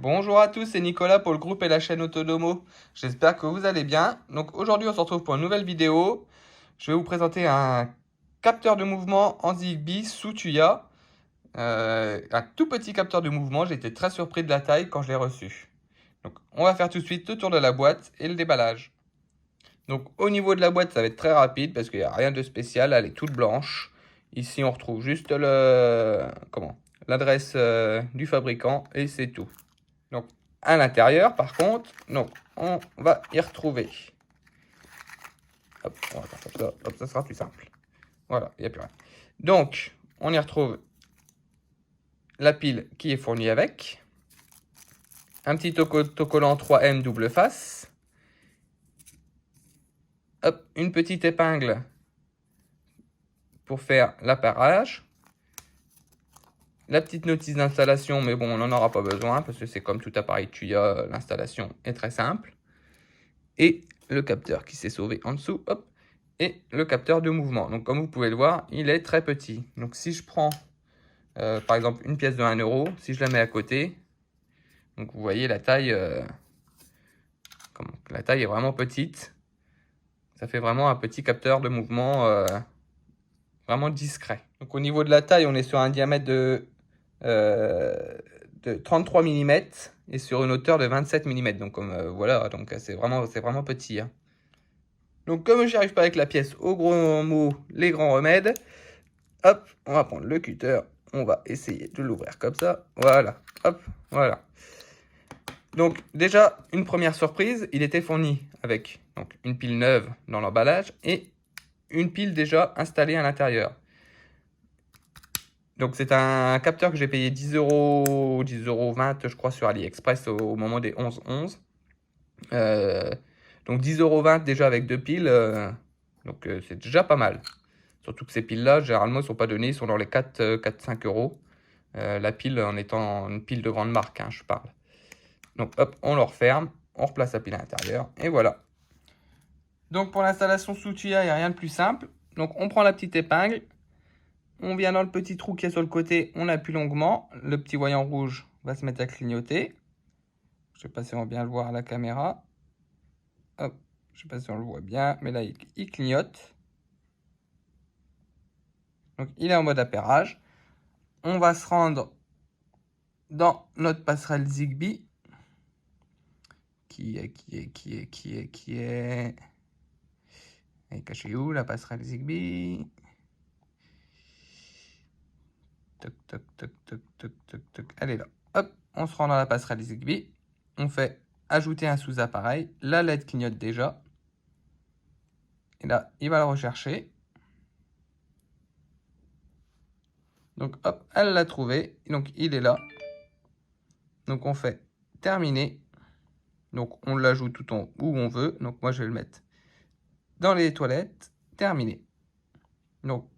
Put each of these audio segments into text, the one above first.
Bonjour à tous, c'est Nicolas pour le groupe et la chaîne Autodomo. J'espère que vous allez bien. Donc aujourd'hui, on se retrouve pour une nouvelle vidéo. Je vais vous présenter un capteur de mouvement en Zigbee sous Tuya. Un tout petit capteur de mouvement. J'ai été très surpris de la taille quand je l'ai reçu. Donc on va faire tout de suite le tour de la boîte et le déballage. Donc au niveau de la boîte, ça va être très rapide parce qu'il n'y a rien de spécial. Elle est toute blanche. Ici, on retrouve juste l'adresse du fabricant et c'est tout. Donc, à l'intérieur, par contre, donc, on va y retrouver. Hop, on va faire comme ça. Hop, ça sera plus simple. Voilà, il n'y a plus rien. Donc, on y retrouve la pile qui est fournie avec. Un petit autocollant 3M double face. Hop, une petite épingle pour faire l'appareillage. La petite notice d'installation, mais bon, on n'en aura pas besoin parce que c'est comme tout appareil Tuya, l'installation est très simple. Et le capteur qui s'est sauvé en dessous, hop, et le capteur de mouvement. Donc comme vous pouvez le voir, il est très petit. Donc si je prends par exemple une pièce de 1 euro, si je la mets à côté, donc vous voyez la taille, la taille est vraiment petite. Ça fait vraiment un petit capteur de mouvement vraiment discret. Donc au niveau de la taille, on est sur un diamètre de 33 mm et sur une hauteur de 27 mm. Donc comme voilà, donc c'est vraiment petit, hein. Donc comme je n'y arrive pas avec la pièce, au gros mot, les grands remèdes, hop, on va prendre le cutter, on va essayer de l'ouvrir comme ça, voilà, hop, voilà. Donc déjà, une première surprise, il était fourni avec donc, une pile neuve dans l'emballage et une pile déjà installée à l'intérieur. Donc c'est un capteur que j'ai payé 10 euros, 10,20 € je crois sur AliExpress au moment des 11,11 €. Donc 10,20 € déjà avec deux piles, donc c'est déjà pas mal. Surtout que ces piles-là, généralement, ne sont pas données, ils sont dans les 4-5 euros. La pile en étant une pile de grande marque, hein, je parle. Donc hop, on le referme, on replace la pile à l'intérieur, et voilà. Donc pour l'installation sous Tuya, il n'y a rien de plus simple. Donc on prend la petite épingle, on vient dans le petit trou qui est sur le côté, on appuie longuement, le petit voyant rouge va se mettre à clignoter. Je ne sais pas si on va bien le voir à la caméra. Hop, je ne sais pas si on le voit bien, mais là il clignote. Donc il est en mode appairage. On va se rendre dans notre passerelle Zigbee qui est... Elle est cachée où la passerelle Zigbee? Toc, toc, toc, toc, toc, toc, toc. Elle est là. Hop, on se rend dans la passerelle Zigbee. On fait ajouter un sous-appareil. La LED clignote déjà. Et là, il va le rechercher. Donc hop, elle l'a trouvé. Donc il est là. Donc on fait terminer. Donc on l'ajoute tout en où on veut. Donc moi je vais le mettre dans les toilettes. Terminé. Donc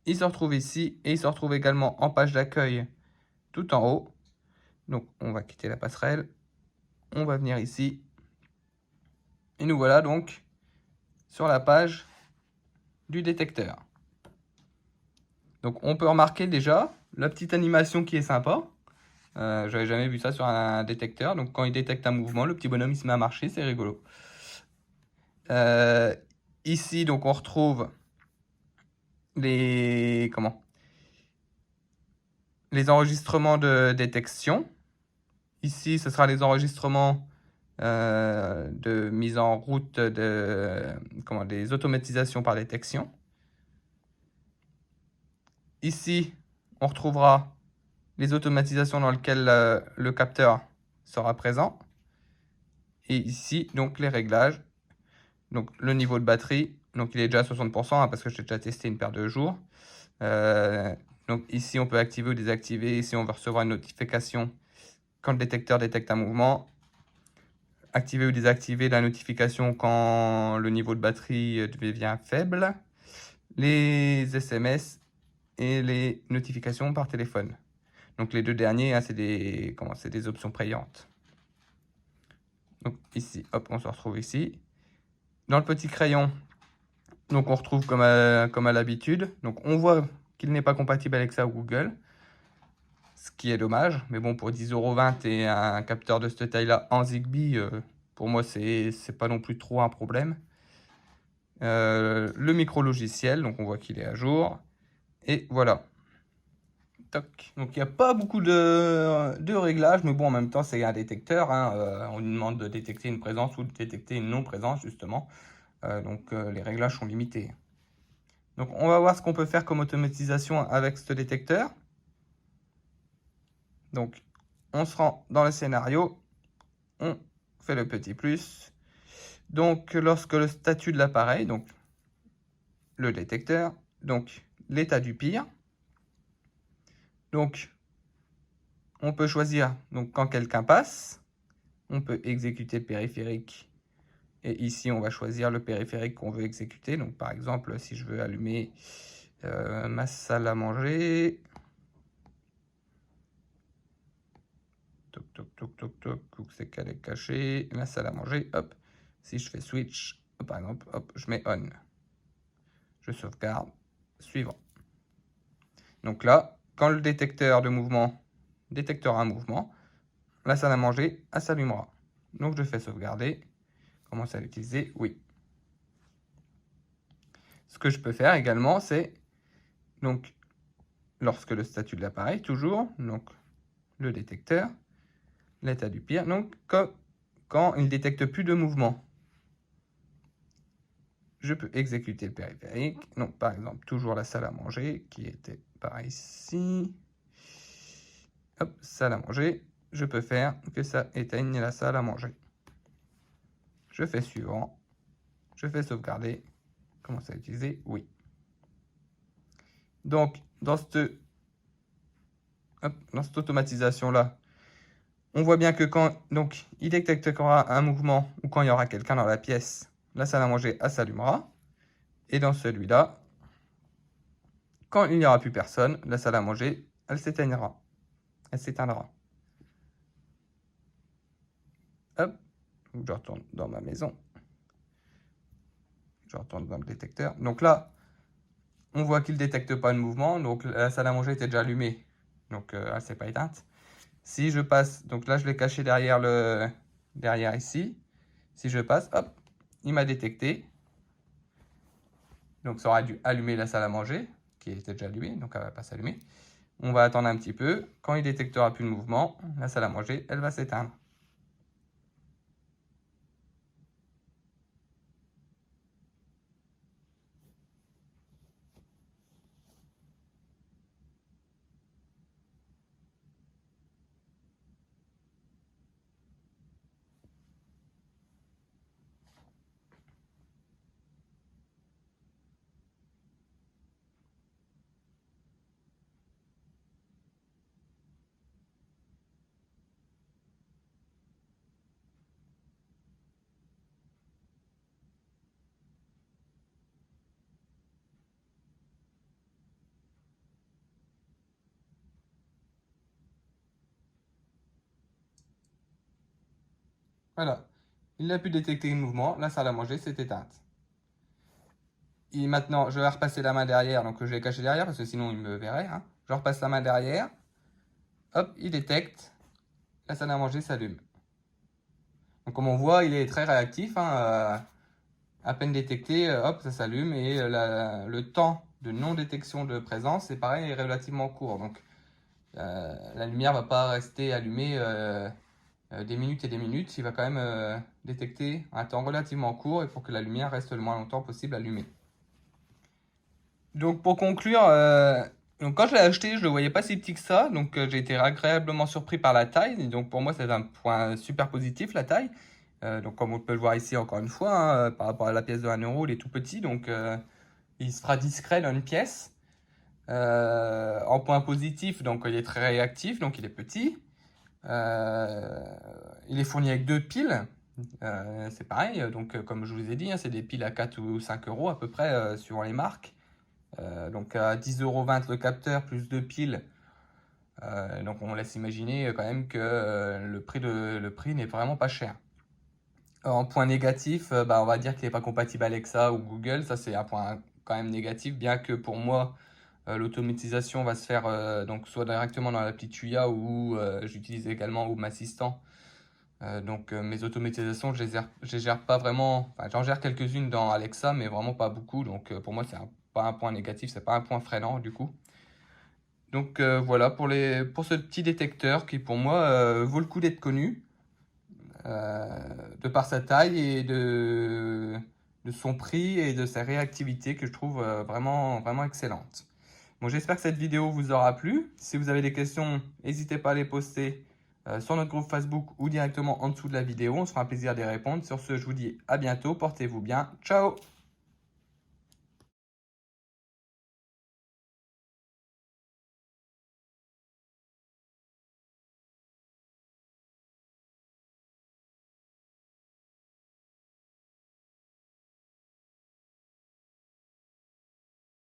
il se retrouve ici et il se retrouve également en page d'accueil tout en haut. Donc on va quitter la passerelle. On va venir ici. Et nous voilà donc sur la page du détecteur. Donc on peut remarquer déjà la petite animation qui est sympa. J'avais jamais vu ça sur un détecteur. Donc quand il détecte un mouvement, le petit bonhomme il se met à marcher, c'est rigolo. Ici donc on retrouve les enregistrements de détection. Ici ce sera les enregistrements de mise en route des automatisations par détection. Ici, on retrouvera les automatisations dans lesquelles le capteur sera présent. Et ici, donc les réglages. Donc le niveau de batterie, donc il est déjà à 60% hein, parce que j'ai déjà testé une paire de jours. Donc ici, on peut activer ou désactiver. Ici, on va recevoir une notification quand le détecteur détecte un mouvement. Activer ou désactiver la notification quand le niveau de batterie devient faible. Les SMS et les notifications par téléphone. Donc les deux derniers, hein, c'est des options payantes. Donc ici, hop, on se retrouve ici. Dans le petit crayon, donc on retrouve comme à l'habitude. Donc on voit qu'il n'est pas compatible avec ça Google. ce qui est dommage. Mais bon, pour 10,20 € et un capteur de cette taille-là en Zigbee, pour moi, c'est pas non plus trop un problème. Le micro logiciel, donc on voit qu'il est à jour. Et voilà. Toc. Donc il n'y a pas beaucoup de réglages, mais bon, en même temps, c'est un détecteur. Hein, on nous demande de détecter une présence ou de détecter une non-présence, justement. Donc les réglages sont limités. Donc on va voir ce qu'on peut faire comme automatisation avec ce détecteur. Donc on se rend dans le scénario, on fait le petit plus. Donc lorsque le statut de l'appareil, donc le détecteur, donc l'état du pire. Donc on peut choisir donc quand quelqu'un passe, on peut exécuter le périphérique. Et ici, on va choisir le périphérique qu'on veut exécuter. Donc, par exemple, si je veux allumer ma salle à manger. Toc, toc, toc, toc, toc. Où c'est qu'elle est cachée? La salle à manger. Hop. Si je fais switch, par exemple, hop, je mets on. Je sauvegarde. Suivant. Donc là, quand le détecteur de mouvement détectera un mouvement, la salle à manger, elle s'allumera. Donc, je fais sauvegarder. Commence à l'utiliser, oui. Ce que je peux faire également, c'est donc lorsque le statut de l'appareil, toujours, donc le détecteur, l'état du pire, donc quand il ne détecte plus de mouvement, je peux exécuter le périphérique. Donc par exemple, toujours la salle à manger qui était par ici. Hop, salle à manger. Je peux faire que ça éteigne la salle à manger. Je fais suivant. Je fais sauvegarder. Commence à utiliser, oui. Donc, dans cette automatisation-là, on voit bien que quand donc, il détectera un mouvement ou quand il y aura quelqu'un dans la pièce, la salle à manger s'allumera. Et dans celui-là, quand il n'y aura plus personne, la salle à manger, elle s'éteindra. Elle s'éteindra. Hop, je retourne dans ma maison. Je retourne dans le détecteur. Donc là, on voit qu'il ne détecte pas de mouvement. Donc la salle à manger était déjà allumée. Donc elle ne s'est pas éteinte. Si je passe, donc là je l'ai caché derrière ici. Si je passe, hop, il m'a détecté. Donc ça aura dû allumer la salle à manger, qui était déjà allumée, donc elle ne va pas s'allumer. On va attendre un petit peu. Quand il détectera plus de mouvement, la salle à manger, elle va s'éteindre. Voilà. Il n'a pu détecter le mouvement, la salle à manger s'est éteinte. Et maintenant, je vais repasser la main derrière, donc je l'ai caché derrière parce que sinon il me verrait. Hein. Je repasse la main derrière. Hop, il détecte. La salle à manger s'allume. Donc comme on voit, il est très réactif. Hein, à peine détecté, hop, ça s'allume. Et le temps de non-détection de présence, c'est pareil, est relativement court. Donc la lumière ne va pas rester allumée des minutes et des minutes. Il va quand même détecter un temps relativement court et pour que la lumière reste le moins longtemps possible allumée. Donc pour conclure, donc quand je l'ai acheté, je ne le voyais pas si petit que ça. Donc j'ai été agréablement surpris par la taille. Et donc pour moi, c'est un point super positif, la taille. Donc comme on peut le voir ici encore une fois, hein, par rapport à la pièce de 1 €, il est tout petit. Donc il sera discret dans une pièce. En point positif, donc il est très réactif, donc il est petit. Il est fourni avec 2 piles. C'est pareil, donc comme je vous ai dit, hein, c'est des piles à 4 ou 5 € à peu près, suivant les marques. Donc à 10,20 € le capteur plus 2 piles. Donc on laisse imaginer quand même que le prix n'est vraiment pas cher. En point négatif, on va dire qu'il n'est pas compatible Alexa ou Google. Ça, c'est un point quand même négatif, bien que pour moi, L'automatisation va se faire donc soit directement dans l'appli Tuya ou j'utilise également Home Assistant. Mes automatisations, je les gère pas vraiment. Enfin, j'en gère quelques-unes dans Alexa, mais vraiment pas beaucoup. Donc pour moi, c'est pas un point négatif, c'est pas un point freinant du coup. Donc voilà pour ce petit détecteur qui pour moi vaut le coup d'être connu de par sa taille et de son prix et de sa réactivité que je trouve vraiment, vraiment excellente. Bon, j'espère que cette vidéo vous aura plu. Si vous avez des questions, n'hésitez pas à les poster sur notre groupe Facebook ou directement en dessous de la vidéo. On se fera un plaisir d'y répondre. Sur ce, je vous dis à bientôt. Portez-vous bien. Ciao!